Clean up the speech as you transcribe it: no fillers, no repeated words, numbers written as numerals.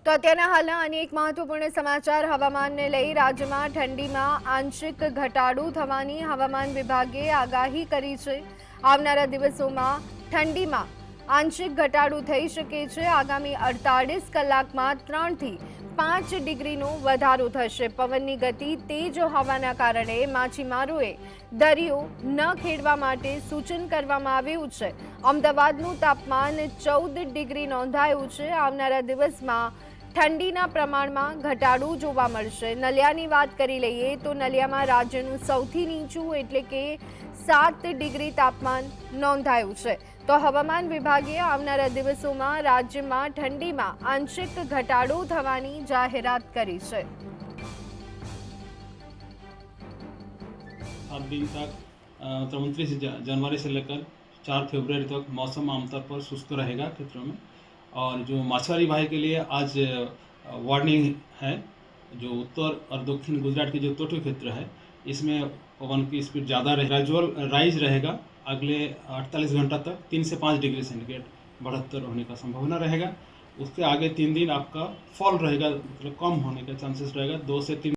તો અત્યારના હાલના અનેક મહત્વપૂર્ણ સમાચાર હવામાનને લઈ રાજ્યમાં ઠંડીમાં આંશિક ઘટાડો થવાની હવામાન વિભાગે આગાહી કરી છે। આવનારા દિવસોમાં ઠંડીમાં આંશિક ઘટાડો થઈ શકે છે। આગામી 48 કલાકમાં 3 થી 5 ડિગ્રીનો વધારો થશે। પવનની ગતિ તેજ હોવાના કારણે માછીમારોએ દરિયો ન ખેડવા માટે સૂચન કરવામાં આવ્યું છે। અમદાવાદનું તાપમાન 14 ડિગ્રી નોંધાયું છે। આવનારા દિવસમાં ઠંડીના પ્રમાણમાં ઘટાડો જોવા મળશે। નલિયાની વાત કરી લઈએ તો નલિયામાં રાજ્યનું સૌથી નીચું એટલે કે 7 ડિગ્રી તાપમાન નોંધાયું છે। તો હવામાન વિભાગે આવનારા દિવસોમાં રાજ્યમાં ઠંડીમાં આંશિક ઘટાડો થવાની જાહેરાત કરી છે। 7 दिन तक 29 जनवरी से लेकर 4 फरवरी तक मौसम आमतौर पर शुष्क रहेगा क्षेत्रों में। और जो मछुआरी भाई के लिए आज वार्निंग है। जो उत्तर और दक्षिण गुजरात के जो तटीय क्षेत्र है इसमें पवन की स्पीड ज़्यादा रहे, ग्रेजुअल राइज रहेगा। अगले 48 घंटा तक 3 से 5 डिग्री सेंटीग्रेड बढ़ोत्तर होने का संभावना रहेगा। उसके आगे 3 दिन आपका फॉल रहेगा, मतलब कम होने का चांसेस रहेगा। 2 से 3